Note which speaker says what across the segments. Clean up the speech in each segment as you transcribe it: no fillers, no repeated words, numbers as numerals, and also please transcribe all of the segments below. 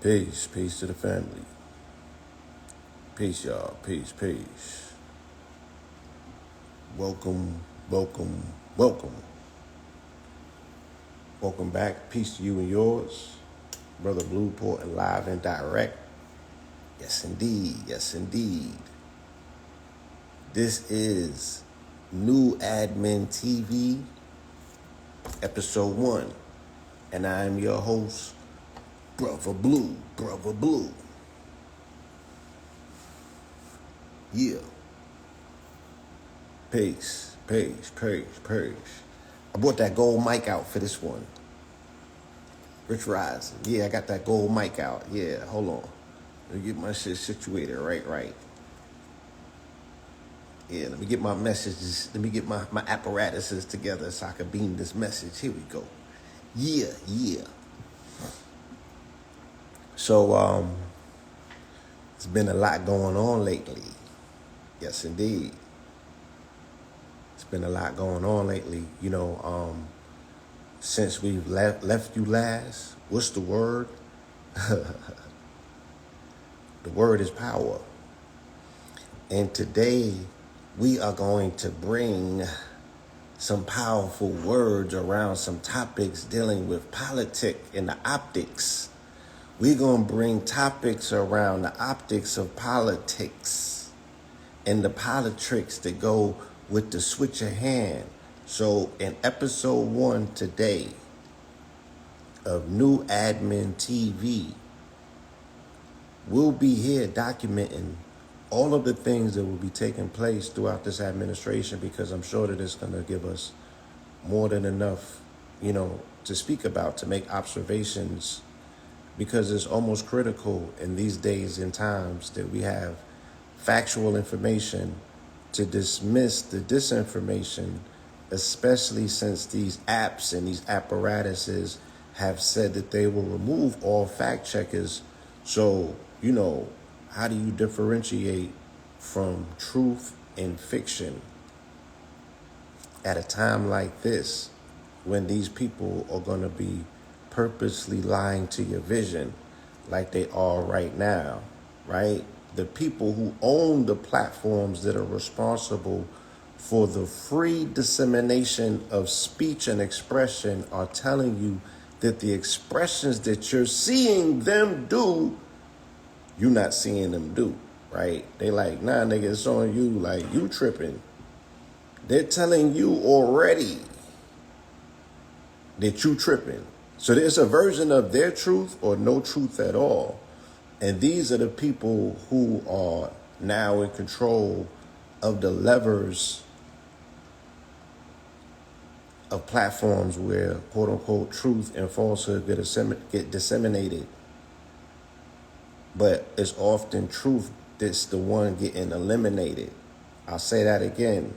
Speaker 1: Peace, peace to the family. Peace, y'all. Peace, peace. Welcome, welcome, welcome. Welcome back. Peace to you and yours. Brother Blueport and live and direct. Yes, indeed. Yes, indeed. This is New Admin TV, episode 1. And I am your host, Brother Blue. Brother Blue. Yeah. Peace, peace, peace, peace. I brought that gold mic out for this one. Rich Rising. Yeah, I got that gold mic out. Yeah, hold on. Let me get my shit situated right. Yeah, let me get my messages, let me get my apparatuses together so I can beam this message. Here we go. Yeah. So, it's been a lot going on lately. Yes, indeed. It's been a lot going on lately. Since we've left you last, what's the word? The word is power. And today we are going to bring some powerful words around some topics dealing with politic and the optics. We're going to bring topics around the optics of politics and the politics that go with the switch of hand. So in episode 1 today of New Admin TV, we'll be here documenting all of the things that will be taking place throughout this administration, because I'm sure that it's going to give us more than enough, to speak about, to make observations, because it's almost critical in these days and times that we have factual information to dismiss the disinformation, especially since these apps and these apparatuses have said that they will remove all fact checkers. So, how do you differentiate from truth and fiction at a time like this, when these people are going to be purposely lying to your vision like they are right now, right? The people who own the platforms that are responsible for the free dissemination of speech and expression are telling you that the expressions that you're seeing them do, you're not seeing them do, right? They like, nah, nigga, it's on you, like, you tripping. They're telling you already that you tripping. So there's a version of their truth or no truth at all. And these are the people who are now in control of the levers of platforms where, quote unquote, truth and falsehood get disseminated. But it's often truth that's the one getting eliminated. I'll say that again.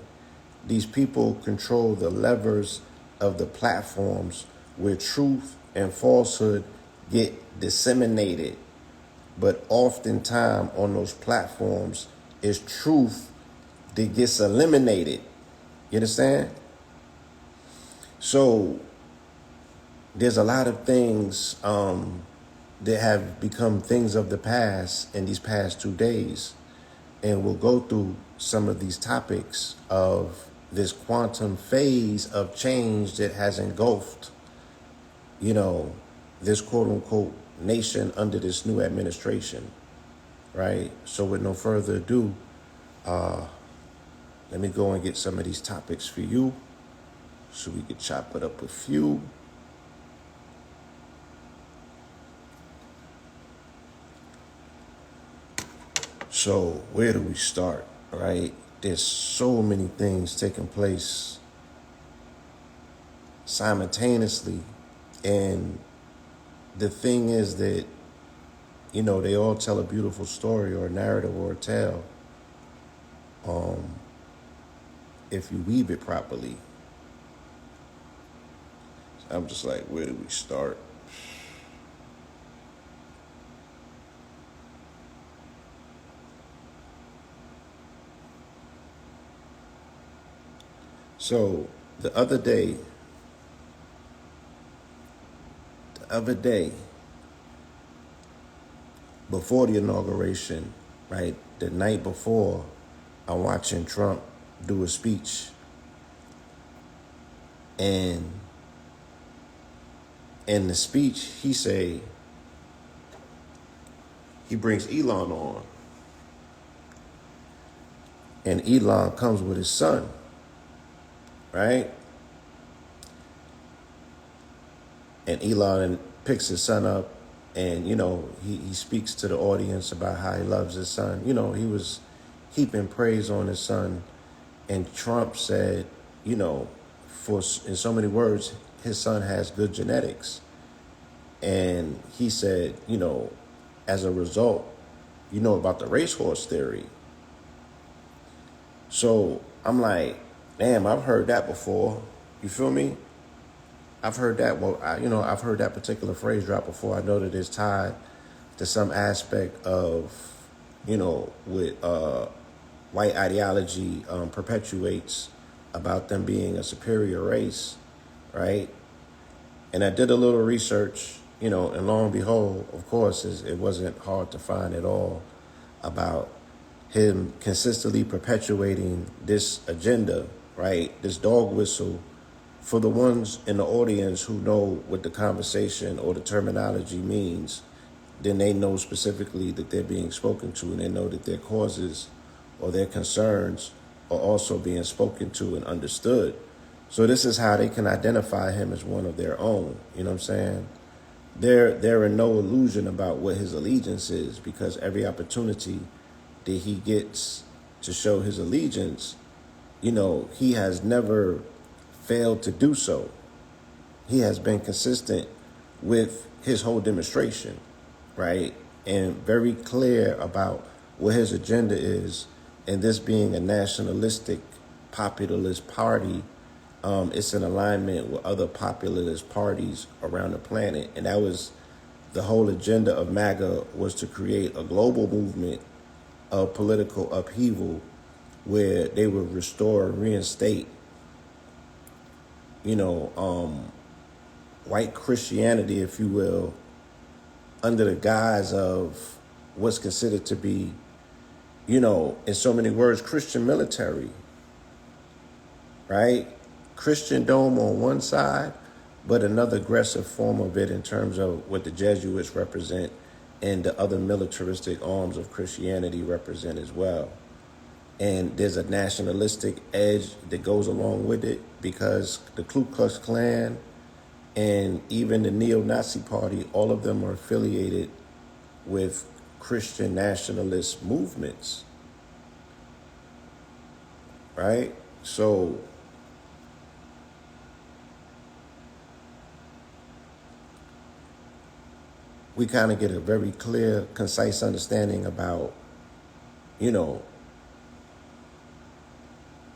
Speaker 1: These people control the levers of the platforms where truth and falsehood get disseminated. But oftentimes on those platforms is truth that gets eliminated. You understand? So there's a lot of things that have become things of the past in these past 2 days. And we'll go through some of these topics of this quantum phase of change that has engulfed, this quote unquote nation under this new administration, right? So with no further ado, let me go and get some of these topics for you so we can chop it up with you. So where do we start, right? There's so many things taking place simultaneously. And the thing is that, they all tell a beautiful story or a narrative or a tale, if you weave it properly. So I'm just like, where do we start? So the other day, before the inauguration, right, the night before, I'm watching Trump do a speech, and in the speech he brings Elon on, and Elon comes with his son, right? And Elon picks his son up, and he speaks to the audience about how he loves his son. He was heaping praise on his son, and Trump said, in so many words, his son has good genetics. And he said, as a result, about the racehorse theory. So I'm like, damn, I've heard that before. You feel me? I've heard that. Well, I've heard that particular phrase drop before. I know that it's tied to some aspect of, with white ideology perpetuates about them being a superior race, right? And I did a little research, and lo and behold, of course, it wasn't hard to find at all about him consistently perpetuating this agenda, right? This dog whistle. For the ones in the audience who know what the conversation or the terminology means, then they know specifically that they're being spoken to, and they know that their causes or their concerns are also being spoken to and understood. So this is how they can identify him as one of their own. You know what I'm saying? They're in no illusion about what his allegiance is, because every opportunity that he gets to show his allegiance, he has never failed to do so. He has been consistent with his whole demonstration, right? And very clear about what his agenda is. And this being a nationalistic populist party, it's in alignment with other populist parties around the planet. And that was the whole agenda of MAGA, was to create a global movement of political upheaval where they would restore and reinstate white Christianity, if you will, under the guise of what's considered to be, in so many words, Christian military, right? Christian dome on one side, but another aggressive form of it in terms of what the Jesuits represent and the other militaristic arms of Christianity represent as well. And there's a nationalistic edge that goes along with it, because the Ku Klux Klan and even the neo-Nazi party, all of them are affiliated with Christian nationalist movements, right? So we kind of get a very clear, concise understanding about,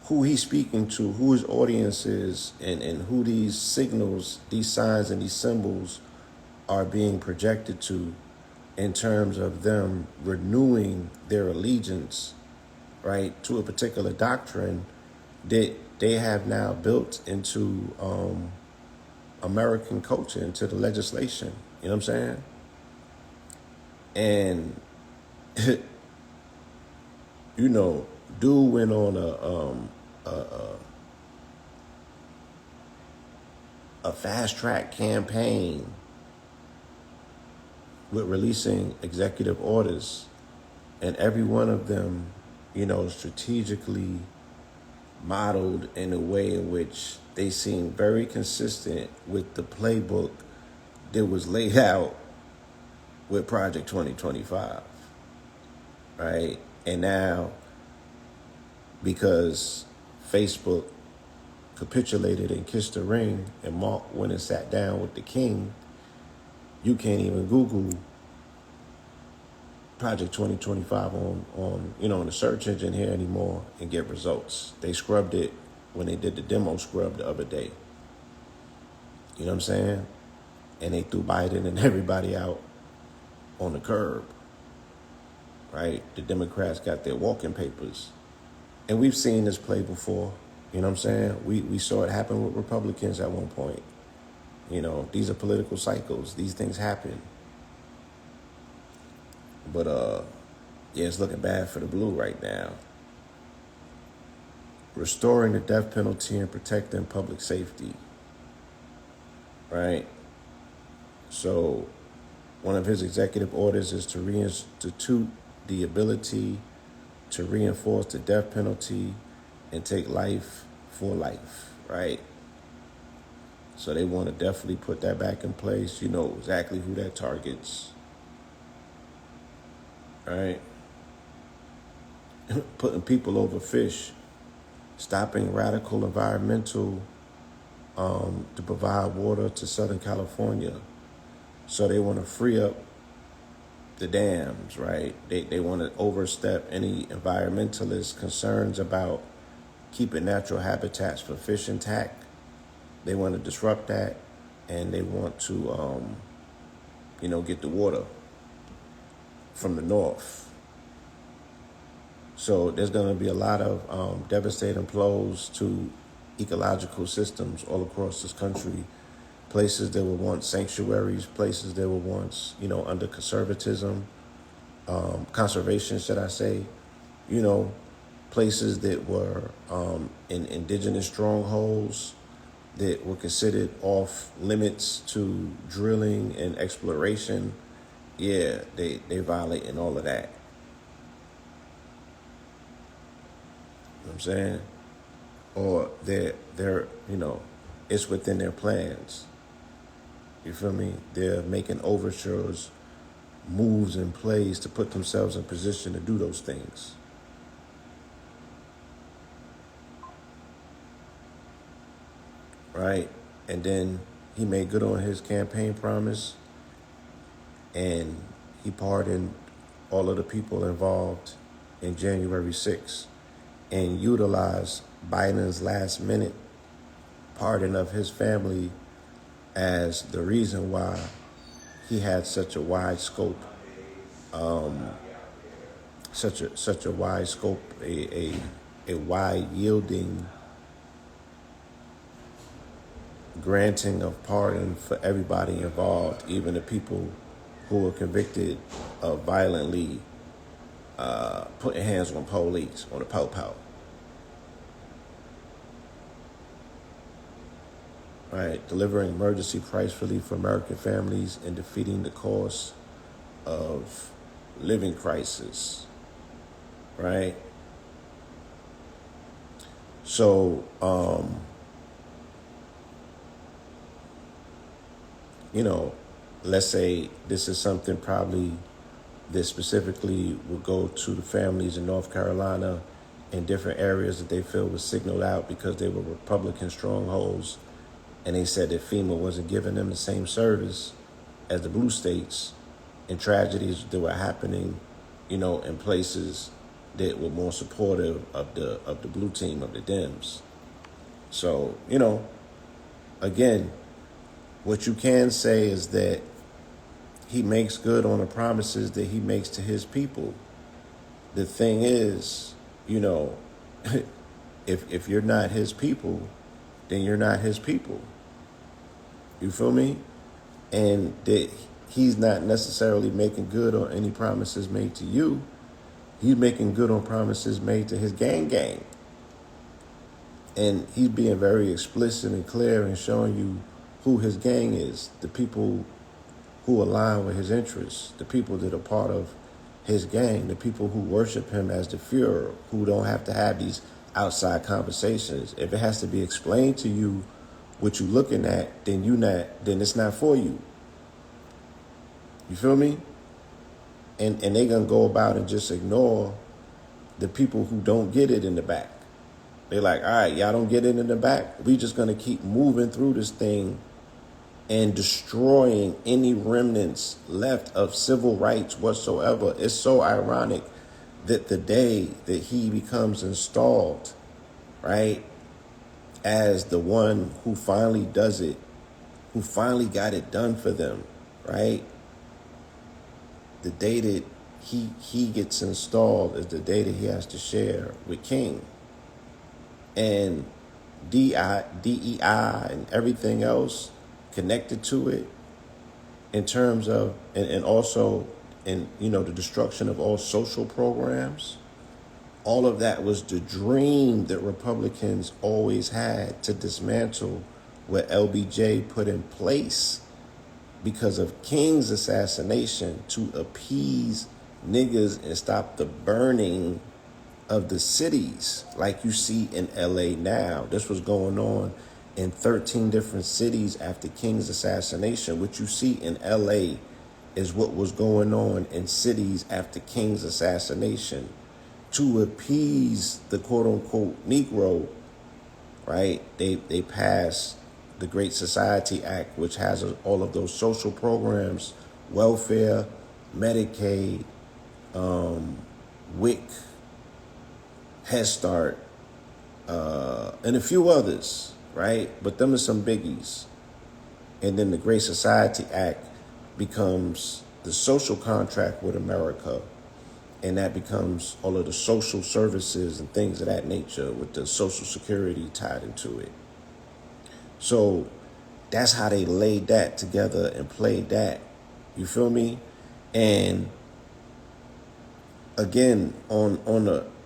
Speaker 1: who he's speaking to, who his audience is, and who these signals, these signs, and these symbols are being projected to, in terms of them renewing their allegiance, right, to a particular doctrine that they have now built into American culture, into the legislation. You know what I'm saying? And, dude went on a fast track campaign with releasing executive orders, and every one of them, strategically modeled in a way in which they seem very consistent with the playbook that was laid out with Project 2025, right? And now, because Facebook capitulated and kissed the ring, and Mark went and sat down with the king, you can't even Google Project 2025 on the search engine here anymore and get results. They scrubbed it when they did the demo scrub the other day. You know what I'm saying? And they threw Biden and everybody out on the curb, right? The Democrats got their walking papers. And we've seen this play before. You know what I'm saying? We saw it happen with Republicans at one point. These are political cycles. These things happen. But yeah, it's looking bad for the blue right now. Restoring the death penalty and protecting public safety. Right? So one of his executive orders is to reinstitute the ability to reinforce the death penalty and take life for life, right? So they want to definitely put that back in place. You know exactly who that targets, right? Putting people over fish, stopping radical environmental to provide water to Southern California. So they want to free up the dams, right? They want to overstep any environmentalist concerns about keeping natural habitats for fish intact. They want to disrupt that, and they want to, get the water from the north. So there's going to be a lot of devastating blows to ecological systems all across this country. Places that were once sanctuaries, places that were once, under conservatism, conservation, should I say, places that were in indigenous strongholds that were considered off limits to drilling and exploration. Yeah, they violating all of that. You know what I'm saying? Or they're it's within their plans. You feel me? They're making overtures, moves in place to put themselves in position to do those things. Right? And then he made good on his campaign promise, and he pardoned all of the people involved in January 6th and utilized Biden's last minute pardon of his family as the reason why he had such a wide scope, such a wide scope, a wide yielding granting of pardon for everybody involved, even the people who were convicted of violently putting hands on police, on the po-po. Right, delivering emergency price relief for American families and defeating the cause of living crisis. Right? So, let's say this is something probably that specifically would go to the families in North Carolina in different areas that they feel was signaled out because they were Republican strongholds. And they said that FEMA wasn't giving them the same service as the blue states, and tragedies that were happening, in places that were more supportive of the blue team, of the Dems. So, again, what you can say is that he makes good on the promises that he makes to his people. The thing is, if you're not his people, then you're not his people. You feel me? And that he's not necessarily making good on any promises made to you. He's making good on promises made to his gang. And he's being very explicit and clear and showing you who his gang is, the people who align with his interests, the people that are part of his gang, the people who worship him as the Führer, who don't have to have these outside conversations. If it has to be explained to you what you're looking at, then it's not for you. You feel me? And they're gonna go about and just ignore the people who don't get it in the back. They're like, all right, y'all don't get it in the back. We just gonna keep moving through this thing and destroying any remnants left of civil rights whatsoever. It's so ironic that the day that he becomes installed, right, as the one who finally does it, who finally got it done for them, right? The day that he gets installed is the day that he has to share with King. And DEI and everything else connected to it in terms of, and also and the destruction of all social programs. All of that was the dream that Republicans always had, to dismantle what LBJ put in place because of King's assassination, to appease niggas and stop the burning of the cities like you see in LA now. This was going on in 13 different cities after King's assassination. What you see in LA is what was going on in cities after King's assassination. To appease the quote-unquote Negro, right, they passed the Great Society Act, which has all of those social programs, welfare, Medicaid, WIC, Head Start, and a few others, right? But them are some biggies. And then the Great Society Act becomes the social contract with America. And that becomes all of the social services and things of that nature with the Social Security tied into it. So that's how they laid that together and played that. You feel me? And again,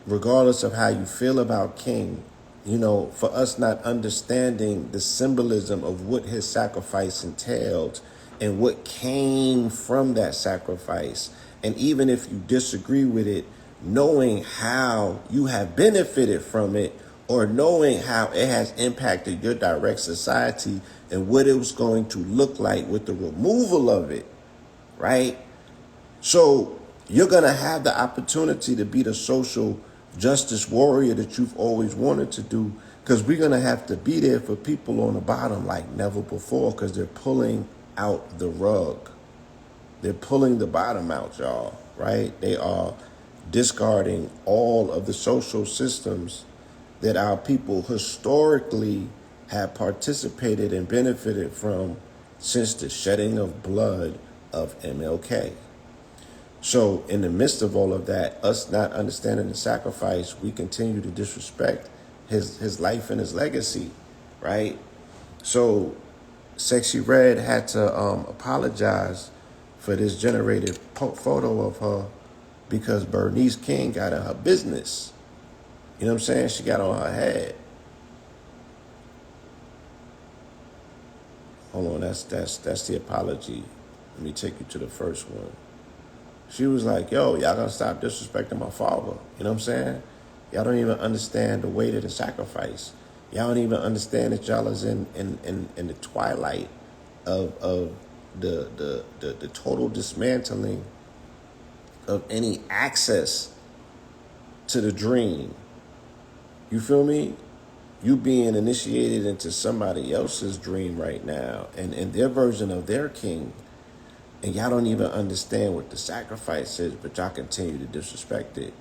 Speaker 1: regardless of how you feel about King, for us not understanding the symbolism of what his sacrifice entailed and what came from that sacrifice, and even if you disagree with it, knowing how you have benefited from it, or knowing how it has impacted your direct society and what it was going to look like with the removal of it, right? So you're going to have the opportunity to be the social justice warrior that you've always wanted to do, because we're going to have to be there for people on the bottom like never before, because they're pulling out the rug. They're pulling the bottom out, y'all, right? They are discarding all of the social systems that our people historically have participated and benefited from since the shedding of blood of MLK. So in the midst of all of that, us not understanding the sacrifice, we continue to disrespect his life and his legacy, right? So Sexy Red had to apologize for this generated photo of her because Bernice King got in her business. You know what I'm saying? She got on her head. Hold on, that's the apology. Let me take you to the first one. She was like, yo, y'all gotta stop disrespecting my father. You know what I'm saying? Y'all don't even understand the weight of the sacrifice. Y'all don't even understand that y'all is in the twilight of the total dismantling of any access to the dream. You feel me? You being initiated into somebody else's dream right now and their version of their king. And y'all don't even understand what the sacrifice is, but y'all continue to disrespect it.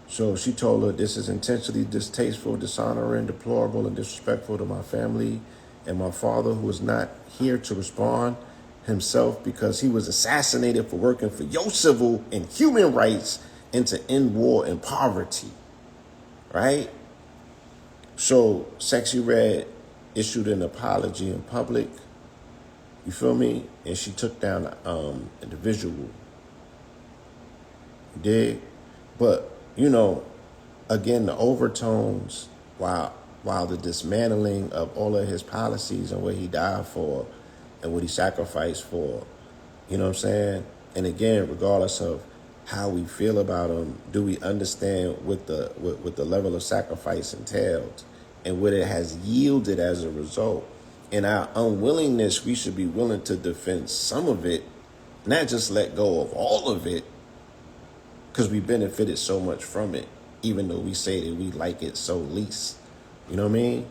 Speaker 1: So she told her, this is intentionally distasteful, dishonoring, deplorable, and disrespectful to my family and my father, who is not here to respond himself because he was assassinated for working for your civil and human rights and to end war and poverty, right? So Sexy Red issued an apology in public, you feel me? And she took down the visual. You dig? But, again, the overtones, while the dismantling of all of his policies and what he died for and what he sacrificed for, you know what I'm saying? And again, regardless of how we feel about him, do we understand what the level of sacrifice entailed and what it has yielded as a result? In our unwillingness, we should be willing to defend some of it, not just let go of all of it, because we benefited so much from it, even though we say that we like it so least. You know what I mean?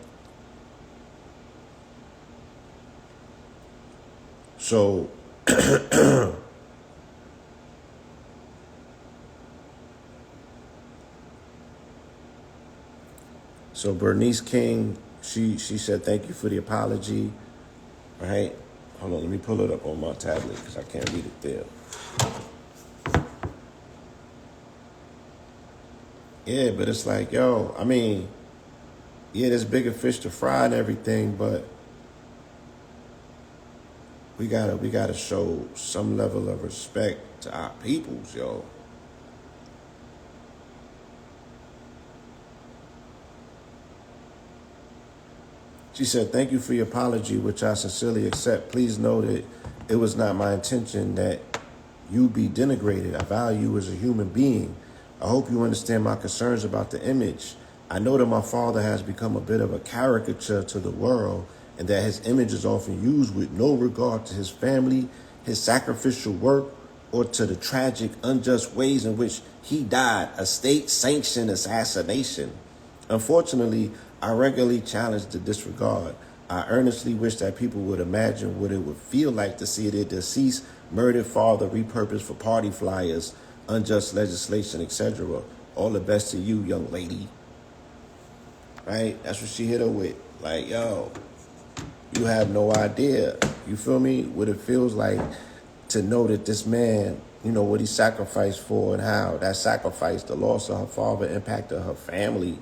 Speaker 1: So, so Bernice King, she said, thank you for the apology, right? Hold on, let me pull it up on my tablet because I can't read it there. Yeah, but it's like, yo, I mean, yeah, there's bigger fish to fry and everything, but we gotta show some level of respect to our peoples, yo. She said, "Thank you for your apology, which I sincerely accept. Please know that it was not my intention that you be denigrated. I value you as a human being. I hope you understand my concerns about the image. I know that my father has become a bit of a caricature to the world and that his image is often used with no regard to his family, his sacrificial work, or to the tragic, unjust ways in which he died, a state-sanctioned assassination. Unfortunately, I regularly challenge the disregard. I earnestly wish that people would imagine what it would feel like to see their deceased, murdered father repurposed for party flyers, unjust legislation, etc. All the best to you, young lady." Right? That's what she hit her with. Like, yo, you have no idea. You feel me? What it feels like to know that this man, what he sacrificed for and how that sacrifice, the loss of her father, impacted her family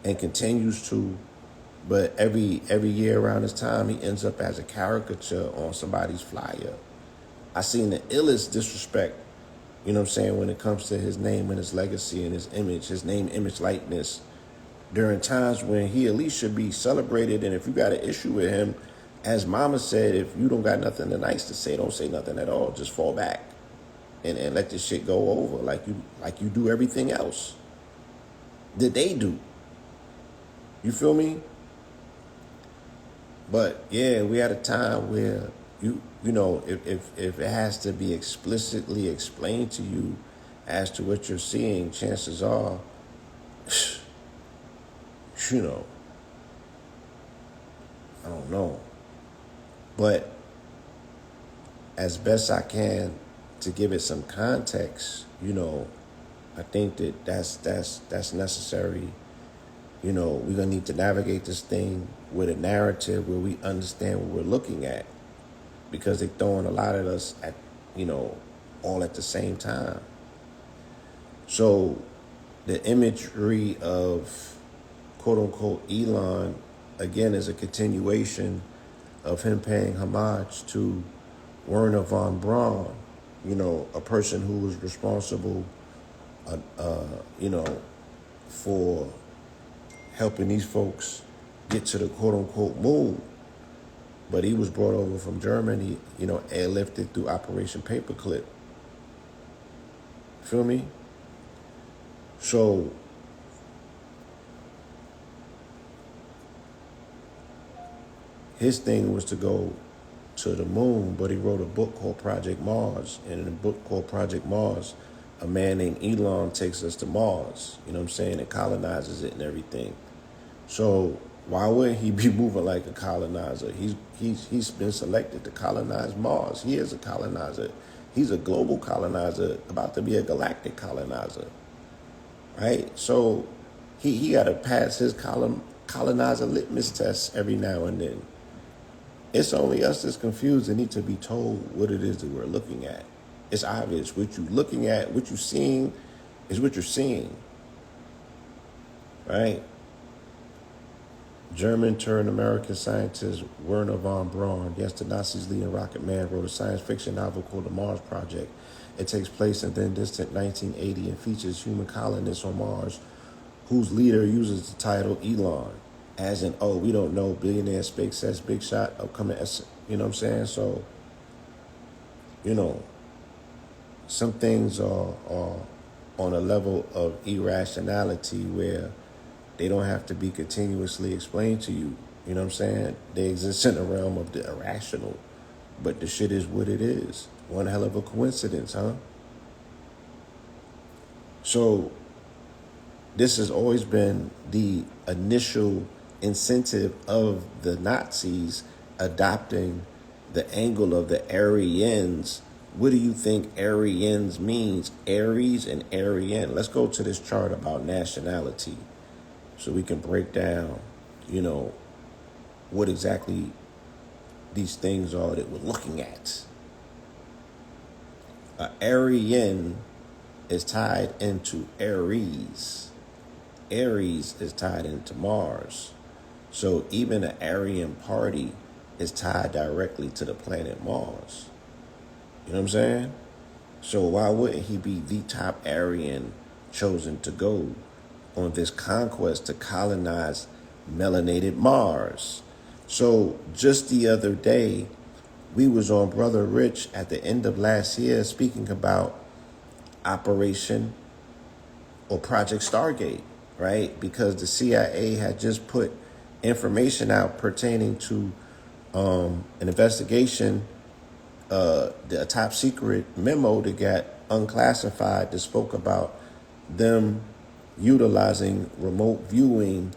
Speaker 1: and continues to. But every year around this time, he ends up as a caricature on somebody's flyer. I seen the illest disrespect, when it comes to his name and his legacy and his image, his name, image, likeness, during times when he at least should be celebrated. And if you got an issue with him, as Mama said, if you don't got nothing nice to say, don't say nothing at all. Just fall back and let this shit go over like you do everything else that they do. You feel me? But yeah, we at a time where if it has to be explicitly explained to you as to what you're seeing, chances are, I don't know. But as best I can to give it some context, I think that's necessary. We're gonna need to navigate this thing with a narrative where we understand what we're looking at, because they're throwing a lot at us at, all at the same time. So the imagery of quote unquote Elon, again, is a continuation of him paying homage to Werner von Braun, a person who was responsible, for helping these folks get to the quote unquote moon. But he was brought over from Germany, airlifted through Operation Paperclip. Feel me? So his thing was to go to the moon, but he wrote a book called Project Mars. And in the book called Project Mars, a man named Elon takes us to Mars, and colonizes it and everything. So why wouldn't he be moving like a colonizer? He's been selected to colonize Mars. He is a colonizer. He's a global colonizer, about to be a galactic colonizer, right? So he got to pass his colonizer litmus test every now and then. It's only us that's confused and need to be told what it is that we're looking at. It's obvious. What you're looking at, what you're seeing, is what you're seeing, right? German-turned-American scientist Werner von Braun, yes, the Nazis' leading rocket man, wrote a science fiction novel called The Mars Project. It takes place in then distant 1980 and features human colonists on Mars whose leader uses the title Elon, as in, we don't know, billionaire, SpaceX, big shot, upcoming, you know what I'm saying? So, some things are on a level of irrationality where they don't have to be continuously explained to you. You know what I'm saying? They exist in the realm of the irrational. But the shit is what it is. One hell of a coincidence, huh? So this has always been the initial incentive of the Nazis adopting the angle of the Aryans. What do you think Aryans means? Aries and Aryan. Let's go to this chart about nationality so we can break down, what exactly these things are that we're looking at. Aryan is tied into Aries. Aries is tied into Mars. So even the Aryan party is tied directly to the planet Mars. You know what I'm saying? So why wouldn't he be the top Aryan chosen to go on this conquest to colonize melanated Mars? So just the other day, we was on Brother Rich at the end of last year speaking about Operation or Project Stargate, right? Because the CIA had just put information out pertaining to an investigation, a top secret memo that got unclassified that spoke about them utilizing remote viewing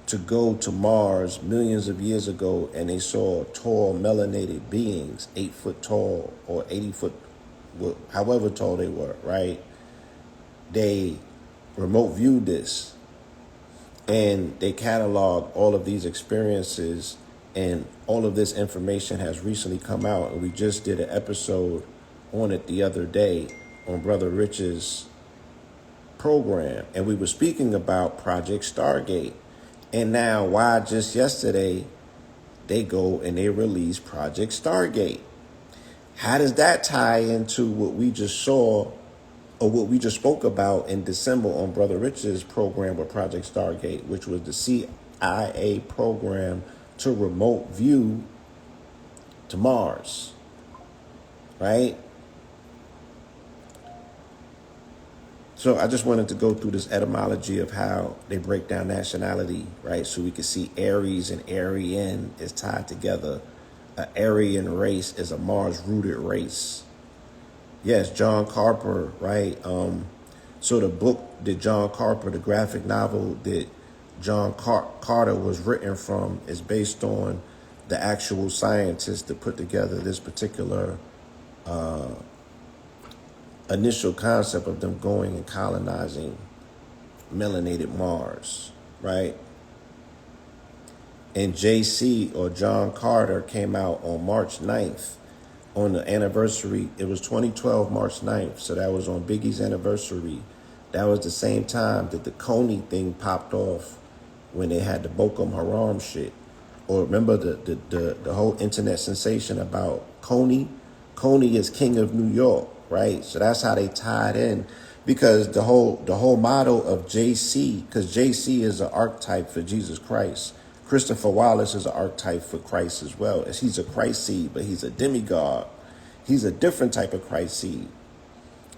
Speaker 1: to go to Mars millions of years ago, and they saw tall melanated beings, 8 foot tall or 80 foot, however tall they were, right? They remote viewed this and they cataloged all of these experiences, and all of this information has recently come out, and we just did an episode on it the other day on Brother Rich's program, and we were speaking about Project Stargate. And now why just yesterday they go and they release Project Stargate? How does that tie into what we just saw or what we just spoke about in December on Brother Rich's program with Project Stargate, which was the CIA program to remote view to Mars, right? So I just wanted to go through this etymology of how they break down nationality, right? So we can see Aries and Aryan is tied together. An Aryan race is a Mars-rooted race. Yes, John Carper, right? So the book that John Carper, the graphic novel that John Carter was written from, is based on the actual scientists that put together this particular initial concept of them going and colonizing melanated Mars, right? And JC, or John Carter, came out on March 9th on the anniversary. It was 2012 March 9th, so that was on Biggie's anniversary. That was the same time that the Coney thing popped off when they had the Boko Haram shit. Or remember the whole internet sensation about Coney? Coney is king of New York, right? So that's how they tied in, because the whole motto of JC, because JC is an archetype for Jesus Christ. Christopher Wallace is an archetype for Christ as well. He's a Christ seed, but he's a demigod. He's a different type of Christ seed.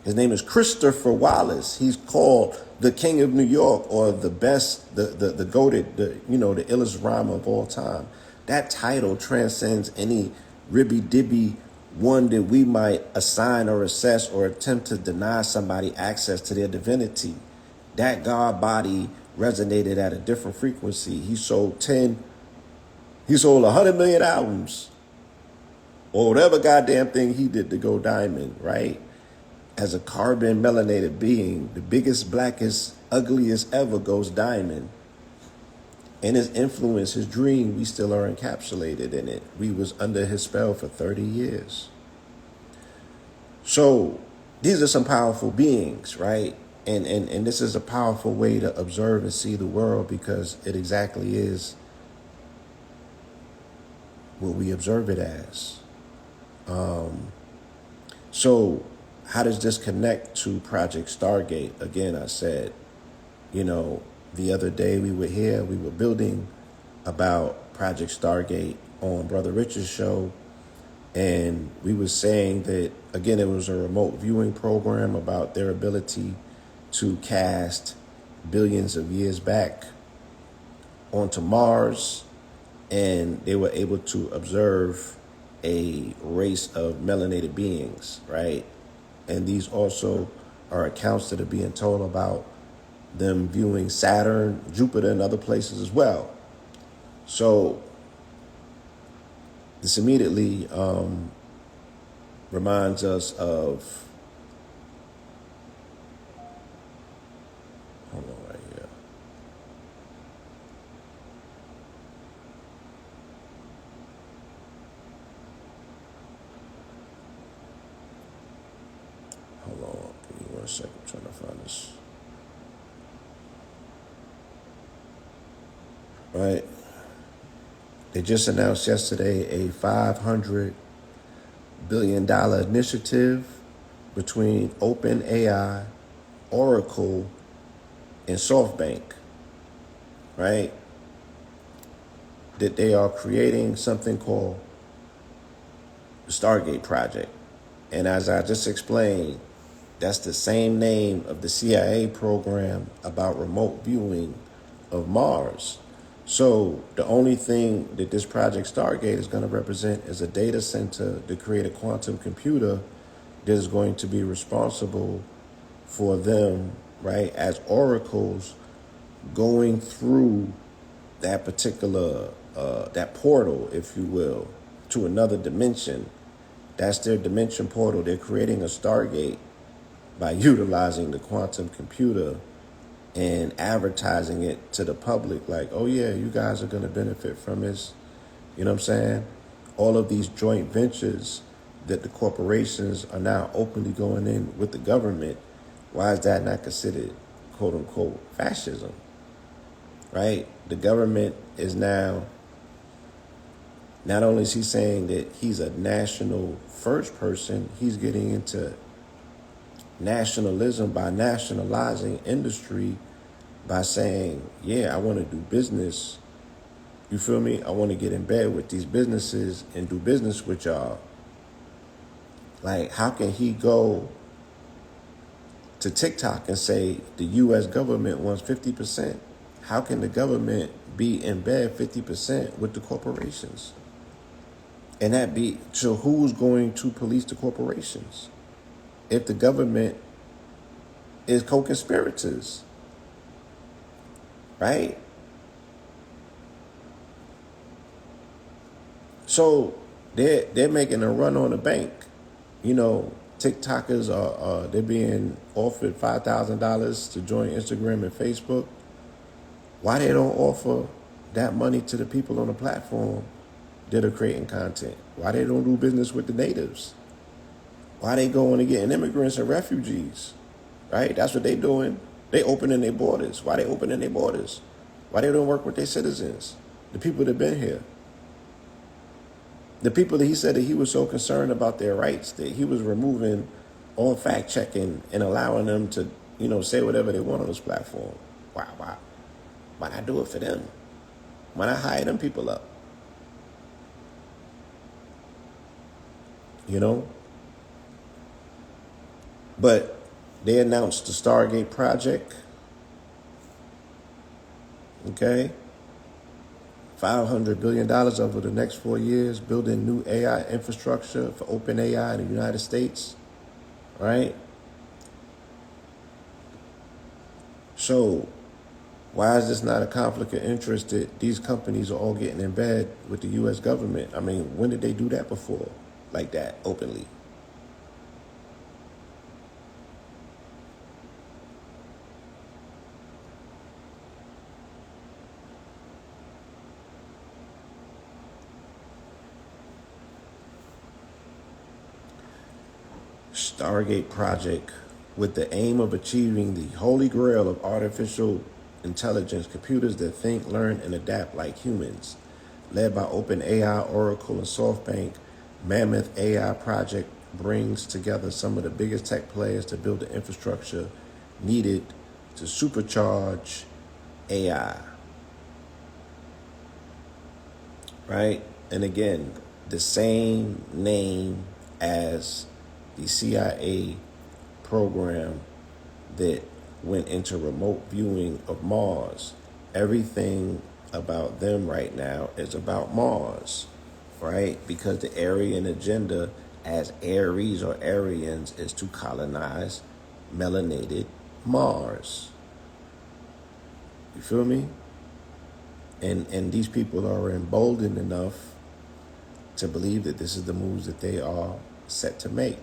Speaker 1: His name is Christopher Wallace. He's called the King of New York, or the best, the goated, the illest rhymer of all time. That title transcends any ribby-dibby one that we might assign or assess or attempt to deny somebody access to their divinity. That God body resonated at a different frequency. He sold 100 million albums, or whatever goddamn thing he did to go diamond, right? As a carbon melanated being, the biggest, blackest, ugliest ever goes diamond. And his influence, his dream, we still are encapsulated in it. We was under his spell for 30 years. So these are some powerful beings, right? And this is a powerful way to observe and see the world, because it exactly is what we observe it as. So how does this connect to Project Stargate? Again, I said, the other day we were here, we were building about Project Stargate on Brother Rich's show. And we were saying that, again, it was a remote viewing program about their ability to cast billions of years back onto Mars. And they were able to observe a race of melanated beings, right? And these also are accounts that are being told about them viewing Saturn, Jupiter, and other places as well. So this immediately reminds us of, hold on right here. Hold on, give me 1 second, I'm trying to find this. Right. They just announced yesterday a $500 billion initiative between OpenAI, Oracle, and SoftBank, right? That they are creating something called the Stargate Project. And as I just explained, that's the same name of the CIA program about remote viewing of Mars. So the only thing that this Project Stargate is going to represent is a data center to create a quantum computer that is going to be responsible for them, right, as oracles going through that particular, that portal, if you will, to another dimension. That's their dimension portal. They're creating a Stargate by utilizing the quantum computer and advertising it to the public like, oh yeah, you guys are going to benefit from this. You know what I'm saying? All of these joint ventures that the corporations are now openly going in with the government. Why is that not considered, quote unquote, fascism? Right? The government is now, not only is he saying that he's a national first person, he's getting into nationalism by nationalizing industry by saying, yeah, I want to do business. You feel me? I want to get in bed with these businesses and do business with y'all. Like, how can he go to TikTok and say the U.S. government wants 50%? How can the government be in bed 50% with the corporations? And that be, so who's going to police the corporations if the government is co-conspirators, right? So they're making a run on the bank. You know, TikTokers are they're being offered $5,000 to join Instagram and Facebook. Why they don't offer that money to the people on the platform that are creating content? Why they don't do business with the natives? Why they going and getting immigrants and refugees? Right? That's what they doing. They opening their borders. Why they opening their borders? Why they don't work with their citizens? The people that been here. The people that he said that he was so concerned about their rights that he was removing all fact checking and allowing them to, you know, say whatever they want on this platform. Why not do it for them? Why not hire them people up? You know? But they announced the Stargate Project. Okay? $500 billion over the next 4 years, building new AI infrastructure for OpenAI in the United States. Right? So, why is this not a conflict of interest that these companies are all getting in bed with the U.S. government? I mean, when did they do that before? Like that, openly? Stargate Project, with the aim of achieving the holy grail of artificial intelligence, computers that think, learn, and adapt like humans. Led by OpenAI, Oracle, and SoftBank, Mammoth AI Project brings together some of the biggest tech players to build the infrastructure needed to supercharge AI. Right? And again, the same name as the CIA program that went into remote viewing of Mars. Everything about them right now is about Mars, right? Because the Aryan agenda, as Aries or Aryans, is to colonize melanated Mars. You feel me? And these people are emboldened enough to believe that this is the moves that they are set to make.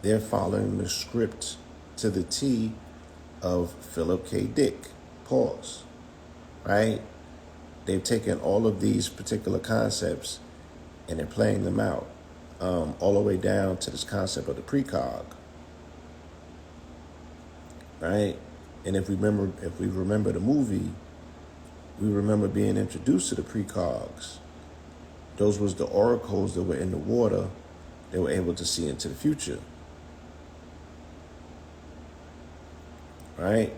Speaker 1: They're following the script to the T of Philip K. Dick. Pause. Right? They've taken all of these particular concepts and they're playing them out, all the way down to this concept of the precog. Right? And if we remember the movie, We remember being introduced to the precogs. Those was the oracles that were in the water. They were able to see into the future. Right?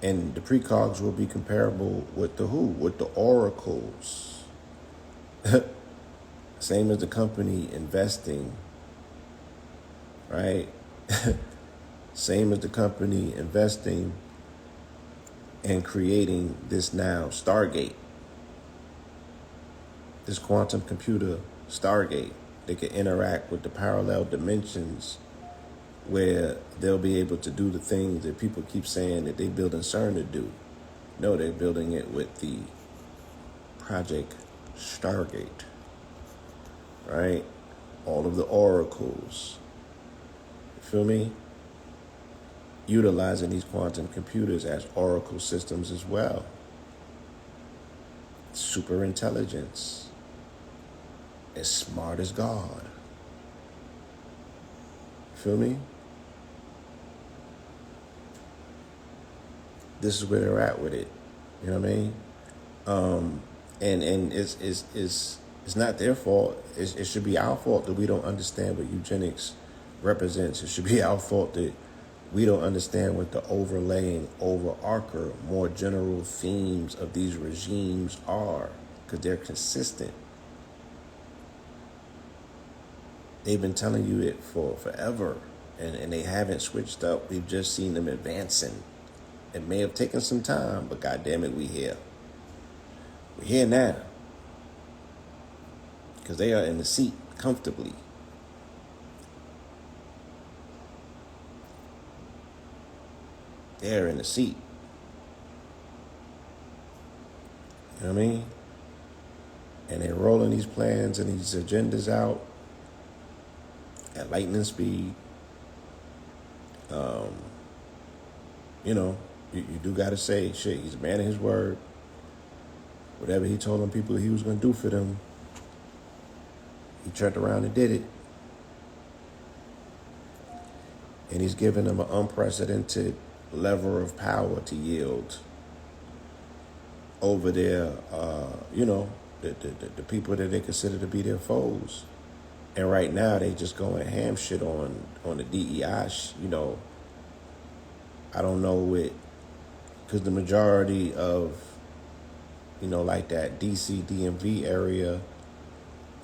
Speaker 1: And the precogs will be comparable with the who? With the oracles. Same as the company investing. Right? Same as the company investing and creating this now stargate. This quantum computer stargate. They can interact with the parallel dimensions where they'll be able to do the things that people keep saying that they building CERN to do. No, they're building it with the Project Stargate, right? All of the oracles, you feel me? Utilizing these quantum computers as oracle systems as well. Super intelligence, as smart as God. You feel me? This is where they're at with it. You know what I mean? And it's not their fault. It should be our fault that we don't understand what eugenics represents. It should be our fault that we don't understand what the overlaying, overarcher, more general themes of these regimes are, because they're consistent. They've been telling you it for forever, and they haven't switched up. We've just seen them advancing. It may have taken some time, but goddamn it, we here. We're here now. Because they are in the seat comfortably. They're in the seat. You know what I mean? And they're rolling these plans and these agendas out at lightning speed. You know, you do got to say, shit, he's a man of his word. Whatever he told them people he was going to do for them, he turned around and did it. And he's given them an unprecedented lever of power to yield over their, the people that they consider to be their foes. And right now, they just going ham shit on the DEI, I don't know it, because the majority of, like that DC, DMV area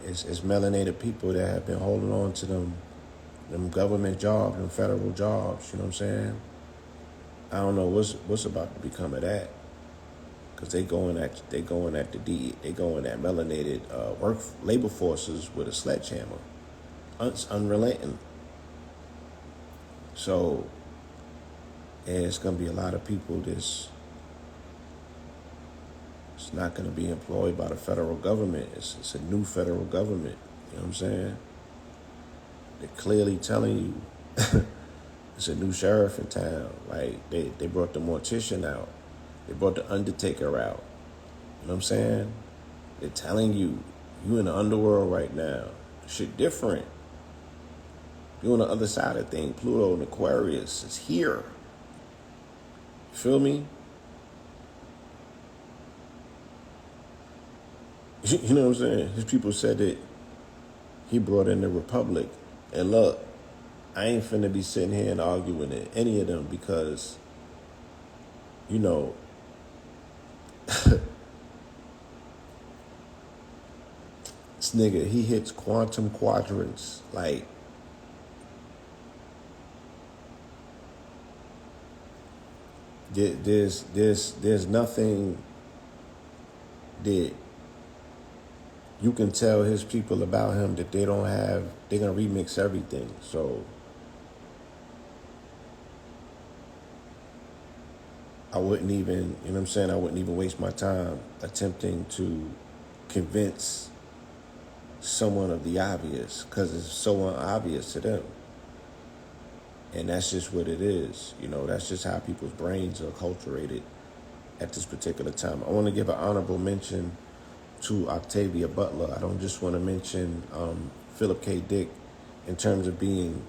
Speaker 1: is melanated people that have been holding on to them government jobs, them federal jobs, you know what I'm saying? I don't know what's about to become of that, because they going at melanated labor forces with a sledgehammer, unrelenting. So, and it's gonna be a lot of people it's not gonna be employed by the federal government. It's a new federal government. You know what I'm saying? They're clearly telling you it's a new sheriff in town. Like, they brought the mortician out. They brought the undertaker out. You know what I'm saying? They're telling you in the underworld right now. Shit different. You on the other side of things. Pluto and Aquarius is here. You feel me? You know what I'm saying? His people said that he brought in the Republic. And look, I ain't finna be sitting here and arguing at any of them, because, this nigga, he hits quantum quadrants. Like, there's nothing that you can tell his people about him that they don't have. They're gonna remix everything. So I wouldn't even, I wouldn't even waste my time attempting to convince someone of the obvious, because it's so unobvious to them. And that's just what it is. That's just how people's brains are acculturated at this particular time. I want to give an honorable mention to Octavia Butler. I don't just want to mention Philip K. Dick in terms of being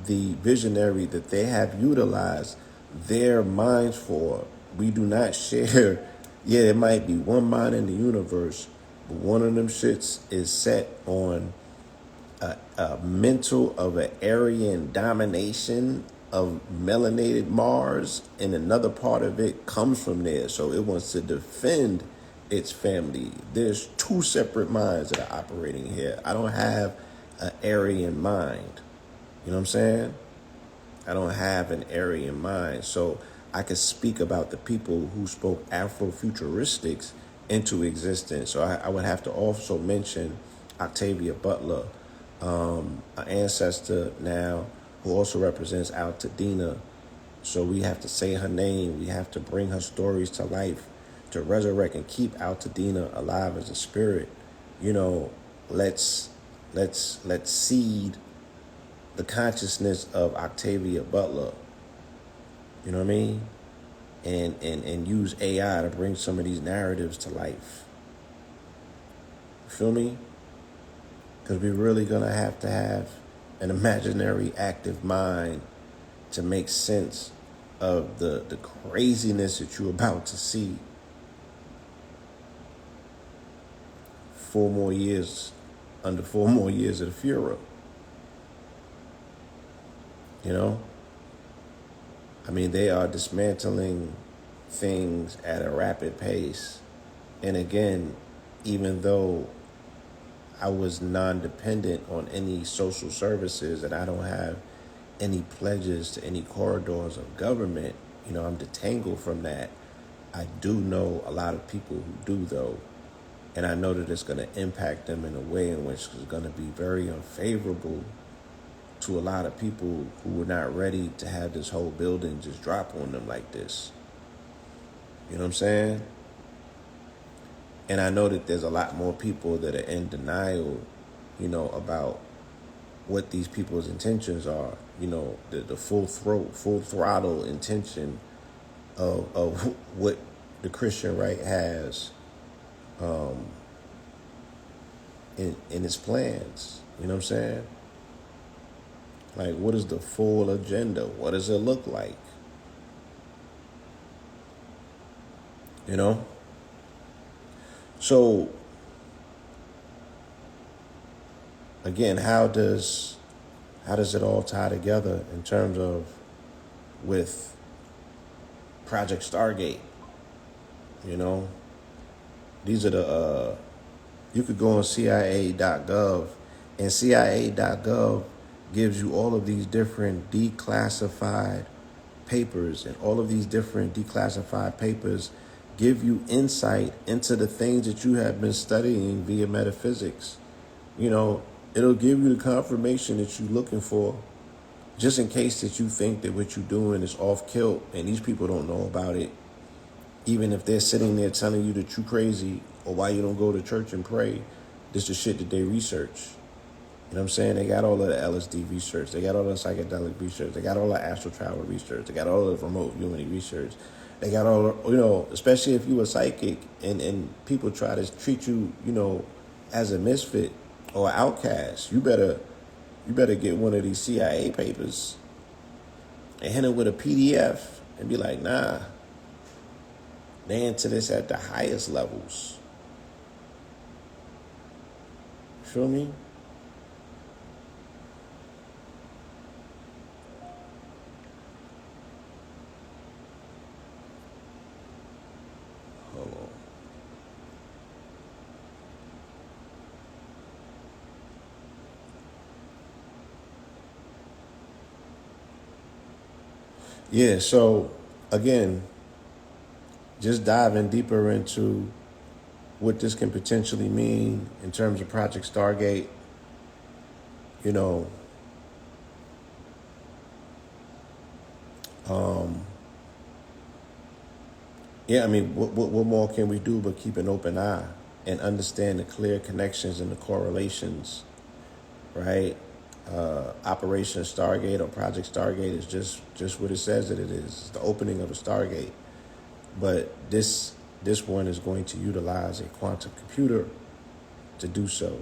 Speaker 1: the visionary that they have utilized their minds for we do not share. Yeah, it might be one mind in the universe, but one of them shits is set on a mental of an Aryan domination of melanated Mars, and another part of it comes from there. So it wants to defend its family. There's two separate minds that are operating here. I don't have an Aryan mind. You know what I'm saying? I don't have an Aryan mind. So I could speak about the people who spoke Afrofuturistics into existence. So I would have to also mention Octavia Butler, an ancestor now who also represents Altadena. So we have to say her name. We have to bring her stories to life, to resurrect and keep Altadena alive as a spirit. You know, let's seed the consciousness of Octavia Butler. You know what I mean? And use AI to bring some of these narratives to life. You feel me? Because we're really going to have an imaginary active mind to make sense of the craziness that you're about to see. 4 more years, under 4 more years of the Fuhrer. You know? I mean, they are dismantling things at a rapid pace. And again, even though I was non-dependent on any social services and I don't have any pledges to any corridors of government, you know, I'm detangled from that. I do know a lot of people who do, though. And I know that it's going to impact them in a way in which is going to be very unfavorable to a lot of people who were not ready to have this whole building just drop on them like this. You know what I'm saying? And I know that there's a lot more people that are in denial, you know, about what these people's intentions are. You know, the full throttle intention of what the Christian right has in its plans. You know what I'm saying? Like, what is the full agenda? What does it look like? You know? So, again, how does it all tie together in terms of with Project Stargate? You know? These are the, you could go on CIA.gov, and CIA.gov gives you all of these different declassified papers, and all of these different declassified papers give you insight into the things that you have been studying via metaphysics. You know, it'll give you the confirmation that you're looking for, just in case that you think that what you're doing is off kilt and these people don't know about it. Even if they're sitting there telling you that you're crazy or why you don't go to church and pray, this is shit that they research. You know what I'm saying? They got all of the LSD research. They got all the psychedelic research. They got all the astral travel research. They got all the remote viewing research. They got all, you know, especially if you a psychic and people try to treat you, you know, as a misfit or outcast, you better get one of these CIA papers and hit it with a PDF and be like, nah, they into this at the highest levels. Feel me? Hold on. Yeah, so again, just diving deeper into what this can potentially mean in terms of Project Stargate, you know, yeah, I mean, what more can we do but keep an open eye and understand the clear connections and the correlations, right? Operation Stargate or Project Stargate is just what it says that it is. It's the opening of a Stargate. But this one is going to utilize a quantum computer to do so.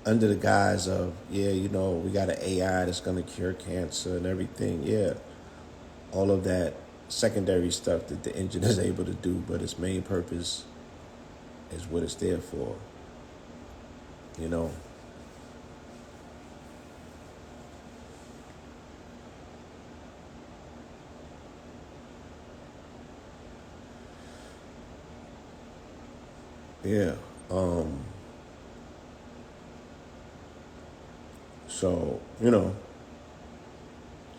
Speaker 1: under the guise of, yeah, we got an AI that's going to cure cancer and everything. Yeah, all of that secondary stuff that the engine is able to do, but its main purpose is what it's there for, you know. Yeah. So,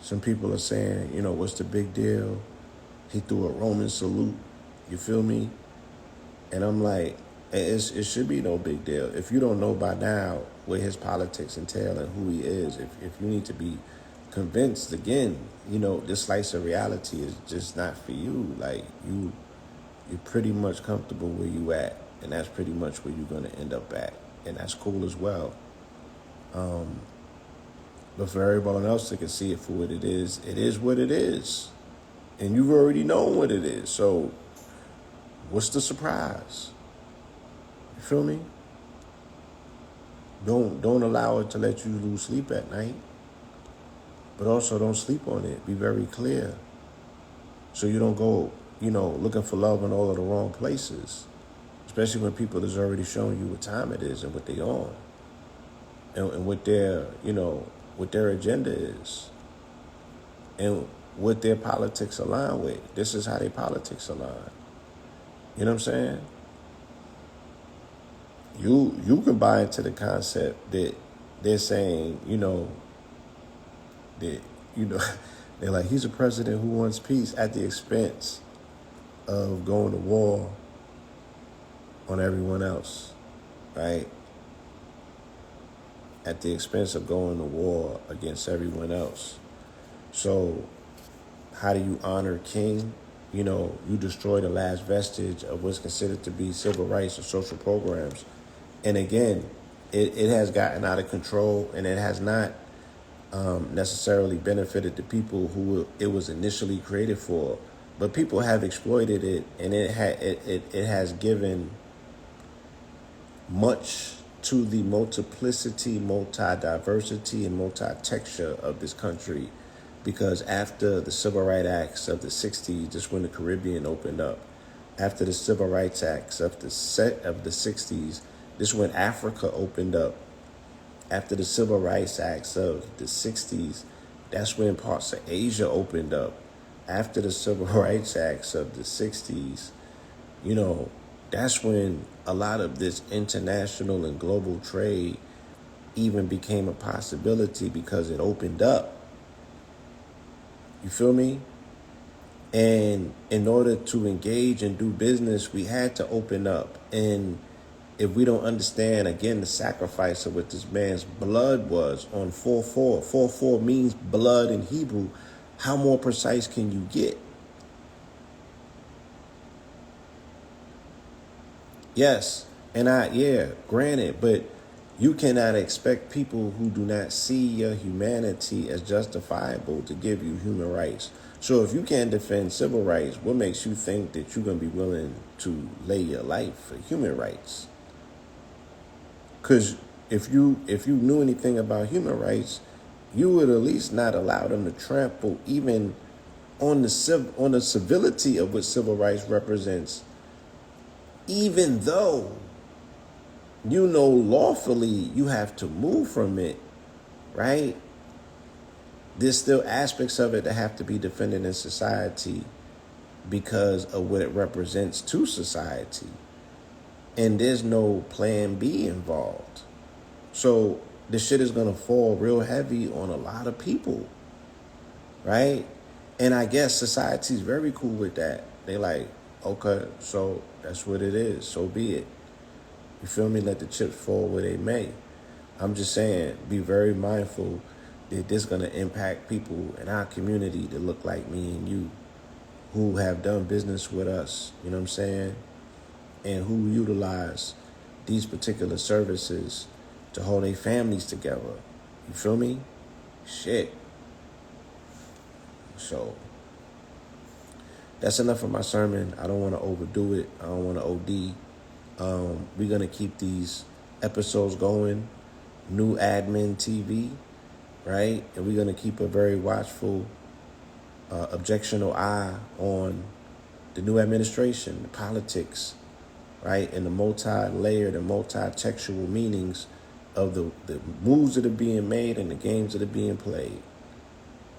Speaker 1: some people are saying, what's the big deal? He threw a Roman salute. You feel me? And I'm like, it should be no big deal. If you don't know by now what his politics entail and who he is, if you need to be convinced again, this slice of reality is just not for you. Like you're pretty much comfortable where you at, and that's pretty much where you're gonna end up at, and that's cool as well. But for everyone else that can see it for what it is what it is, and you've already known what it is. So, what's the surprise? You feel me? Don't allow it to let you lose sleep at night. But also don't sleep on it. Be very clear. So you don't go, looking for love in all of the wrong places. Especially when people is already showing you what time it is and what they on. And what their, what their agenda is. And what their politics align with. This is how their politics align. You know what I'm saying? You can buy into the concept that they're saying, that, they're like, he's a president who wants peace at the expense of going to war on everyone else, right? At the expense of going to war against everyone else. So how do you honor King? You destroy the last vestige of what's considered to be civil rights and social programs. And again, it has gotten out of control, and it has not necessarily benefited the people who it was initially created for. But people have exploited it, and it has given much to the multiplicity, multi-diversity, and multi-texture of this country. Because after the Civil Rights Acts of the 60s, just when the Caribbean opened up, after the Civil Rights Acts of the 60s, this when Africa opened up. After the Civil Rights Acts of the 60s, that's when parts of Asia opened up. After the Civil Rights Acts of the 60s, that's when a lot of this international and global trade even became a possibility because it opened up. You feel me? And in order to engage and do business, we had to open up. And if we don't understand, again, the sacrifice of what this man's blood was on 4-4. 4-4 means blood in Hebrew. How more precise can you get? Yes, and granted, but you cannot expect people who do not see your humanity as justifiable to give you human rights. So if you can't defend civil rights, what makes you think that you're going to be willing to lay your life for human rights? Because if you knew anything about human rights, you would at least not allow them to trample even on the civility of what civil rights represents. Even though lawfully you have to move from it, right? There's still aspects of it that have to be defended in society because of what it represents to society. And there's no plan B involved. So the shit is going to fall real heavy on a lot of people, right? And I guess society's very cool with that. They like, okay, so that's what it is. So be it. You feel me? Let the chips fall where they may. I'm just saying, be very mindful that this is going to impact people in our community that look like me and you, who have done business with us, you know what I'm saying? And who utilize these particular services to hold their families together. You feel me? Shit. So that's enough of my sermon. I don't want to overdo it. I don't want to OD. We're going to keep these episodes going. new admin TV, right? And we're going to keep a very watchful, objectional eye on the new administration, the politics, right? And the multi-layered and multi-textual meanings of the moves that are being made and the games that are being played.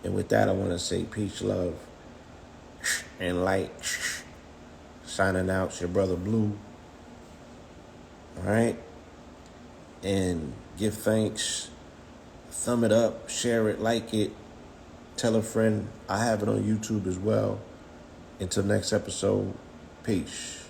Speaker 1: And with that, I want to say peace, love, and light. Signing out, it's your brother Blue. All right? And give thanks. Thumb it up, share it, like it. Tell a friend. I have it on YouTube as well. Until next episode, peace.